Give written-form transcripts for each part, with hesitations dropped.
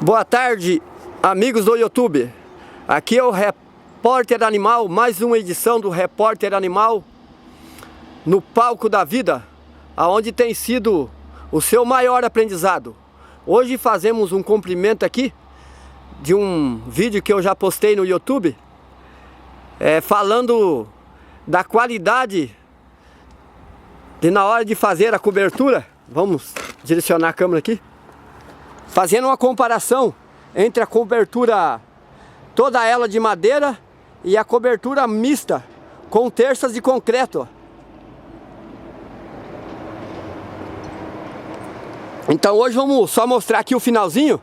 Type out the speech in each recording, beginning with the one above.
Boa tarde, amigos do YouTube. Aqui é o Repórter Animal, mais uma edição do Repórter Animal no palco da vida, aonde tem sido o seu maior aprendizado. Hoje fazemos um cumprimento aqui de um vídeo que eu já postei no YouTube, falando da qualidade de na hora de fazer a cobertura. Vamos direcionar a câmera aqui, fazendo uma comparação entre a cobertura toda ela de madeira e a cobertura mista com terças de concreto. Então hoje vamos só mostrar aqui o finalzinho,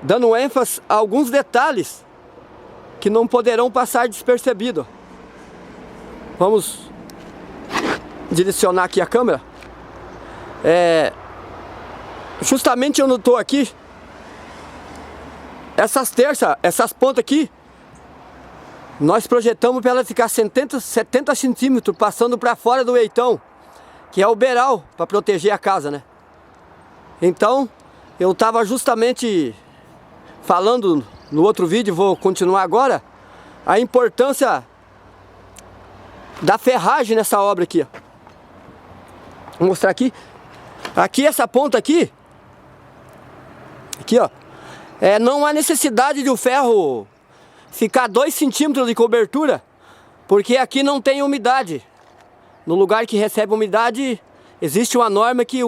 dando ênfase a alguns detalhes que não poderão passar despercebido. Vamos direcionar aqui a câmera. Justamente eu não estou aqui, essas terças, essas pontas aqui, nós projetamos para ela ficar 70 centímetros passando para fora do eitão, que é o beiral, para proteger a casa, né? Então, eu estava justamente falando no outro vídeo, vou continuar agora, a importância da ferragem nessa obra aqui, ó. Vou mostrar aqui. Aqui essa ponta aqui, ó, não há necessidade de o ferro ficar 2 centímetros de cobertura, porque aqui não tem umidade. No lugar que recebe umidade, existe uma norma que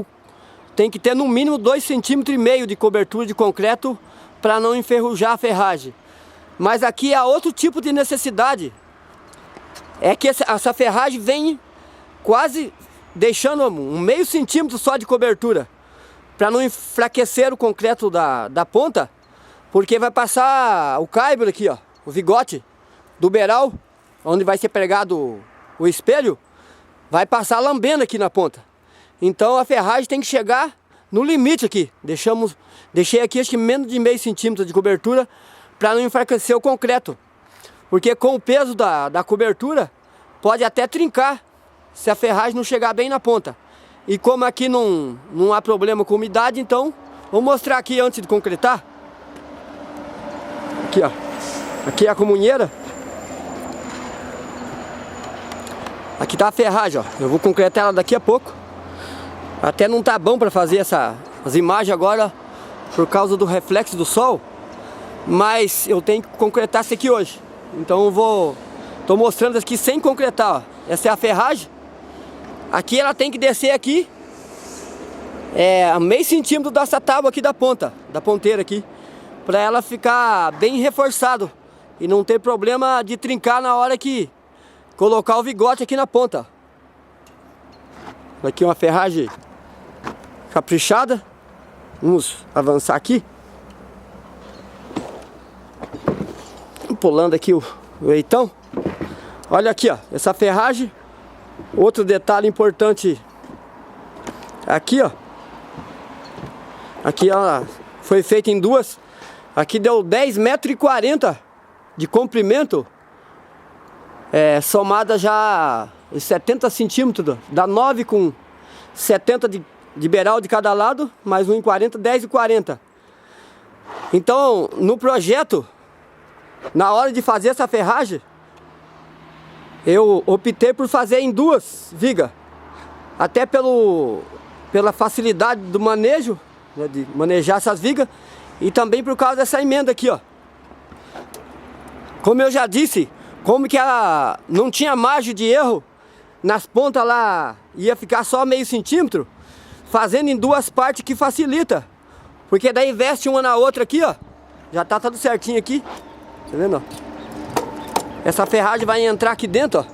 tem que ter no mínimo 2,5 centímetros de cobertura de concreto para não enferrujar a ferragem. Mas aqui há outro tipo de necessidade, é que essa ferragem vem quase deixando um meio centímetro só de cobertura, para não enfraquecer o concreto da ponta, porque vai passar o caibro aqui, ó, o vigote do beiral, onde vai ser pregado o espelho, vai passar lambendo aqui na ponta. Então a ferragem tem que chegar no limite aqui. Deixei aqui acho que menos de meio centímetro de cobertura, para não enfraquecer o concreto, porque com o peso da cobertura pode até trincar se a ferragem não chegar bem na ponta. E como aqui não há problema com umidade, então vou mostrar aqui antes de concretar. Aqui, ó, aqui é a comunheira. Aqui tá a ferragem, ó. Eu vou concretar ela daqui a pouco. Até não tá bom para fazer as imagens agora por causa do reflexo do sol, mas eu tenho que concretar isso aqui hoje. Então tô mostrando aqui sem concretar, ó. Essa é a ferragem. Aqui ela tem que descer aqui a meio centímetro dessa tábua aqui da ponta, da ponteira aqui, para ela ficar bem reforçado e não ter problema de trincar na hora que colocar o vigote aqui na ponta. Aqui uma ferragem caprichada. Vamos avançar aqui, pulando aqui o eitão. Olha aqui, ó, essa ferragem. Outro detalhe importante aqui, ó, aqui ela foi feita em duas. Aqui deu 10,40 m de comprimento, somada já os 70 centímetros, dá 9 com 70 de beiral de cada lado, mais 1,40, 10,40. Então no projeto, na hora de fazer essa ferragem, eu optei por fazer em duas vigas, até pela facilidade do manejo, né, de manejar essas vigas, e também por causa dessa emenda aqui, ó. Como eu já disse, como que ela não tinha margem de erro, nas pontas lá ia ficar só meio centímetro, fazendo em duas partes que facilita, porque daí veste uma na outra aqui, ó, já tá tudo certinho aqui, tá vendo, ó? Essa ferragem vai entrar aqui dentro, ó.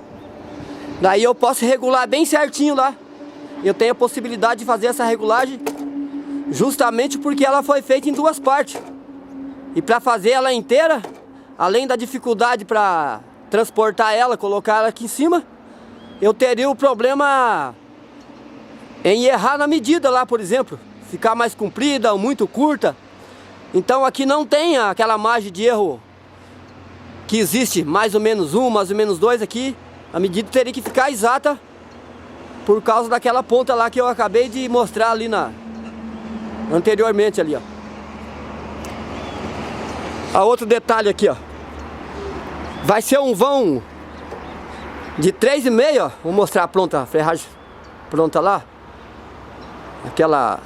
Daí eu posso regular bem certinho lá. Eu tenho a possibilidade de fazer essa regulagem justamente porque ela foi feita em duas partes. E para fazer ela inteira, além da dificuldade para transportar ela, colocar ela aqui em cima, eu teria o problema em errar na medida lá, por exemplo, ficar mais comprida ou muito curta. Então aqui não tem aquela margem de erro que existe, mais ou menos 1, mais ou menos 2 aqui. A medida teria que ficar exata por causa daquela ponta lá que eu acabei de mostrar ali anteriormente ali, ó. A outro detalhe aqui, ó. Vai ser um vão de 3,5, ó. Vou mostrar a ferragem pronta lá. Aquela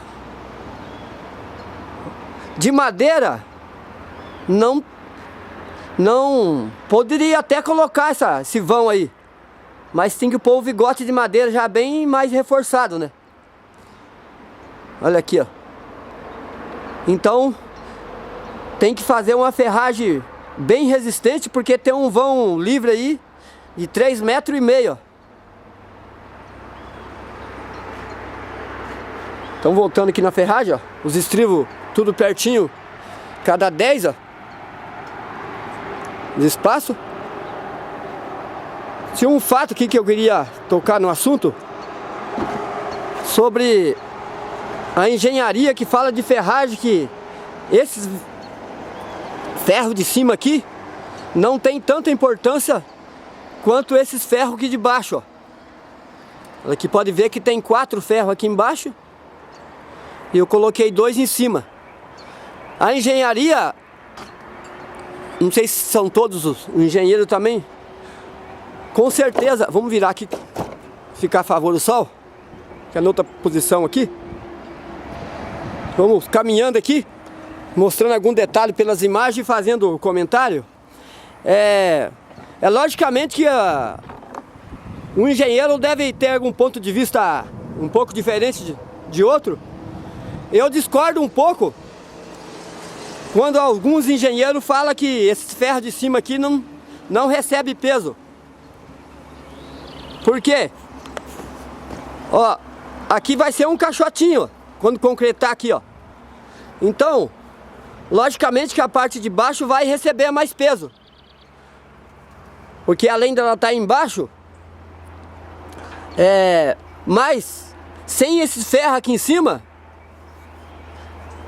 de madeira. Não poderia até colocar esse vão aí, mas tem que pôr o vigote de madeira já bem mais reforçado, né? Olha aqui, ó. Então tem que fazer uma ferragem bem resistente, porque tem um vão livre aí de 3,5 metros, ó. Então voltando aqui na ferragem, ó, os estribos tudo pertinho, cada 10, ó, de espaço. Tinha um fato aqui que eu queria tocar no assunto sobre a engenharia que fala de ferragem, que esses ferros de cima aqui não tem tanta importância quanto esses ferros aqui de baixo, ó. Aqui pode ver que tem 4 ferros aqui embaixo e eu coloquei 2 em cima. A engenharia, não sei se são todos os engenheiros também, com certeza. Vamos virar aqui, ficar a favor do sol, que é na outra posição aqui. Vamos caminhando aqui, mostrando algum detalhe pelas imagens e fazendo comentário. É logicamente que um engenheiro deve ter algum ponto de vista um pouco diferente de outro. Eu discordo um pouco quando alguns engenheiros falam que esse ferro de cima aqui não recebe peso. Por quê? Ó, aqui vai ser um caixotinho, ó, quando concretar aqui, ó. Então, logicamente que a parte de baixo vai receber mais peso, porque além dela estar embaixo, mas sem esses ferros aqui em cima,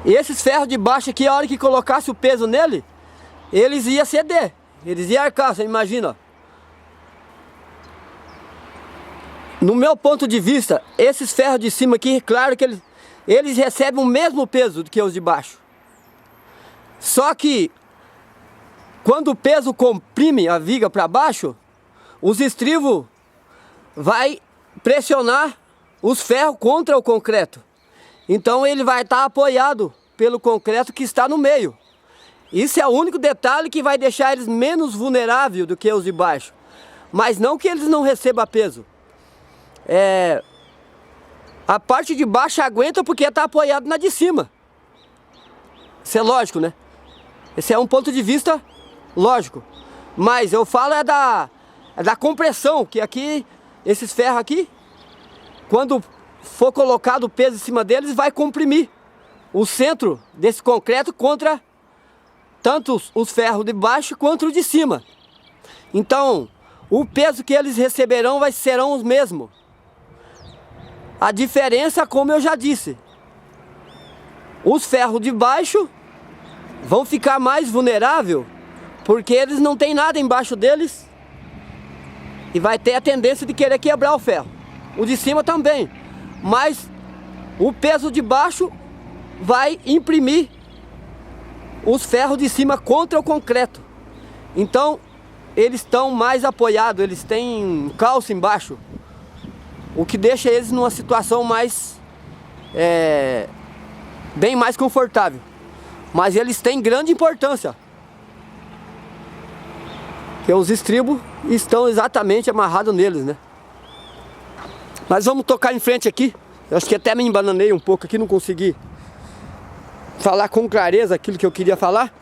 e esses ferros de baixo aqui, a hora que colocasse o peso nele, eles iam ceder, eles iam arcar, você imagina, ó. No meu ponto de vista, esses ferros de cima aqui, claro que eles recebem o mesmo peso do que os de baixo. Só que quando o peso comprime a viga para baixo, os estribos vai pressionar os ferros contra o concreto. Então ele vai estar apoiado pelo concreto que está no meio. Isso é o único detalhe que vai deixar eles menos vulneráveis do que os de baixo. Mas não que eles não recebam peso. A parte de baixo aguenta porque está apoiado na de cima. Isso é lógico, né? Esse é um ponto de vista lógico. Mas eu falo da compressão, que aqui, esses ferros aqui, quando for colocado o peso em cima deles, vai comprimir o centro desse concreto contra tanto os ferros de baixo quanto os de cima. Então, o peso que eles receberão serão os mesmos. A diferença, como eu já disse, os ferros de baixo vão ficar mais vulneráveis, porque eles não têm nada embaixo deles e vai ter a tendência de querer quebrar o ferro. O de cima também, mas o peso de baixo vai imprimir os ferros de cima contra o concreto. Então eles estão mais apoiados, eles têm calço embaixo, o que deixa eles numa situação mais bem mais confortável. Mas eles têm grande importância, porque os estribos estão exatamente amarrados neles, né? Mas vamos tocar em frente aqui. Eu acho que até me embananei um pouco aqui, não consegui falar com clareza aquilo que eu queria falar,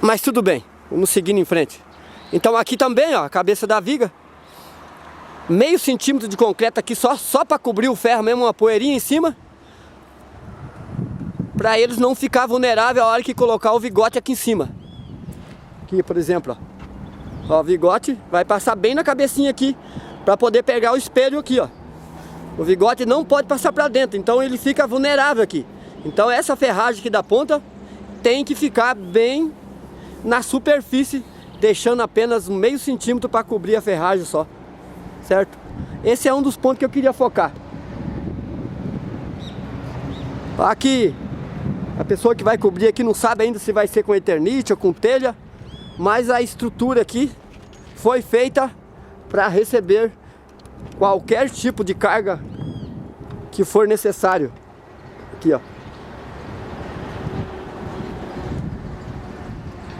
mas tudo bem, vamos seguindo em frente. Então aqui também, ó, a cabeça da viga, meio centímetro de concreto aqui só para cobrir o ferro mesmo, uma poeirinha em cima, para eles não ficar vulneráveis a hora que colocar o vigote aqui em cima. Aqui, por exemplo, ó, o vigote vai passar bem na cabecinha aqui, para poder pegar o espelho aqui, ó. O vigote não pode passar para dentro, então ele fica vulnerável aqui. Então essa ferragem aqui da ponta tem que ficar bem na superfície, deixando apenas um meio centímetro para cobrir a ferragem só, certo? Esse é um dos pontos que eu queria focar. Aqui pessoa que vai cobrir aqui não sabe ainda se vai ser com eternite ou com telha, mas a estrutura aqui foi feita para receber qualquer tipo de carga que for necessário. Aqui, ó.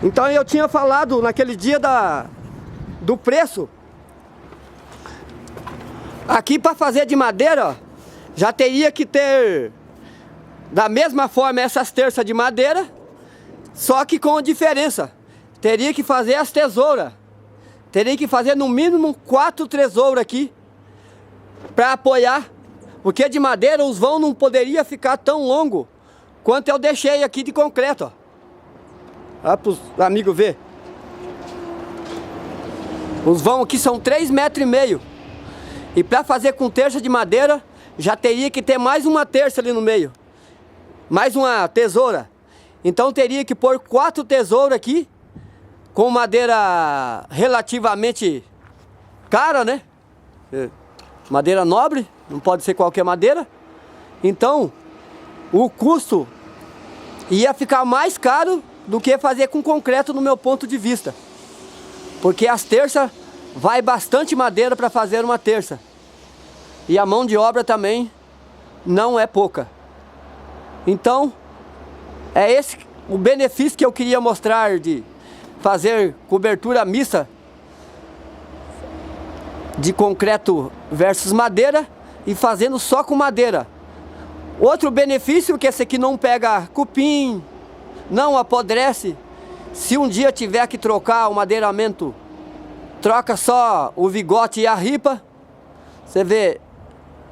Então eu tinha falado naquele dia do preço. Aqui para fazer de madeira, ó, já teria que ter da mesma forma essas terças de madeira, só que com a diferença. Teria que fazer as tesouras. Teria que fazer no mínimo 4 tesouras aqui para apoiar. Porque de madeira os vãos não poderia ficar tão longo quanto eu deixei aqui de concreto, ó. Olha para os amigos ver. Os vãos aqui são 3,5 metros. E para fazer com terça de madeira, já teria que ter mais uma terça ali no meio. Mais uma tesoura. Então teria que pôr 4 tesouras aqui, com madeira relativamente cara, né? Madeira nobre, não pode ser qualquer madeira. Então, o custo ia ficar mais caro do que fazer com concreto no meu ponto de vista. Porque as terças vai bastante madeira para fazer uma terça. E a mão de obra também não é pouca. Então, é esse o benefício que eu queria mostrar de fazer cobertura mista de concreto versus madeira e fazendo só com madeira. Outro benefício é que esse aqui não pega cupim, não apodrece. Se um dia tiver que trocar o madeiramento, troca só o vigote e a ripa. Você vê,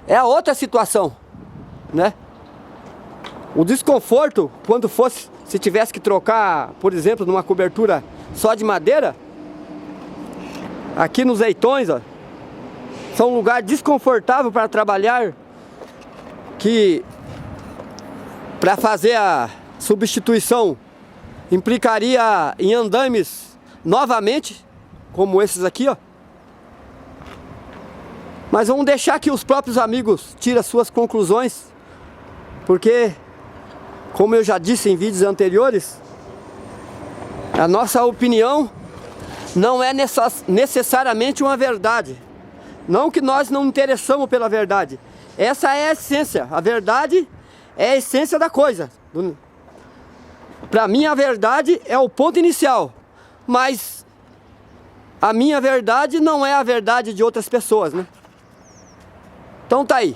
é a outra situação, né? O desconforto, quando fosse, se tivesse que trocar, por exemplo, numa cobertura só de madeira, aqui nos Leitões, ó, são um lugar desconfortável para trabalhar, que para fazer a substituição implicaria em andames novamente, como esses aqui, ó. Mas vamos deixar que os próprios amigos tirem as suas conclusões, porque, como eu já disse em vídeos anteriores, a nossa opinião não é necessariamente uma verdade. Não que nós não interessamos pela verdade. Essa é a essência. A verdade é a essência da coisa. Para mim a verdade é o ponto inicial. Mas a minha verdade não é a verdade de outras pessoas, né? Então tá aí.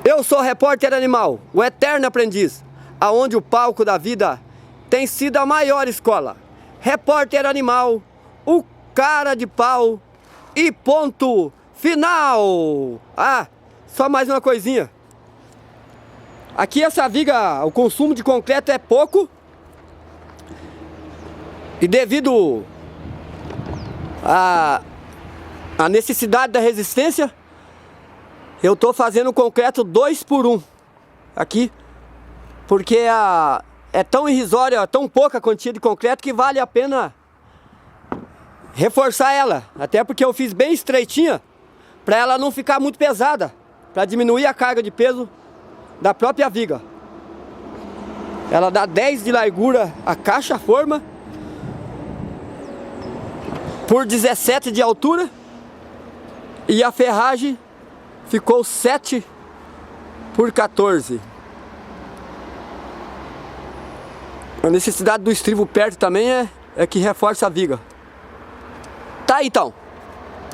Eu sou Repórter Animal, o eterno aprendiz, aonde o palco da vida tem sido a maior escola. Repórter Animal, o cara de pau e ponto final. Ah, só mais uma coisinha. Aqui essa viga, o consumo de concreto é pouco. E devido à necessidade da resistência, eu estou fazendo concreto 2 por 1 aqui, porque é tão irrisória, é tão pouca quantia de concreto que vale a pena reforçar ela. Até porque eu fiz bem estreitinha, para ela não ficar muito pesada, para diminuir a carga de peso da própria viga. Ela dá 10 de largura a caixa forma, por 17 de altura, e a ferragem ficou 7 por 14. A necessidade do estribo perto também é que reforça a viga. Tá, então.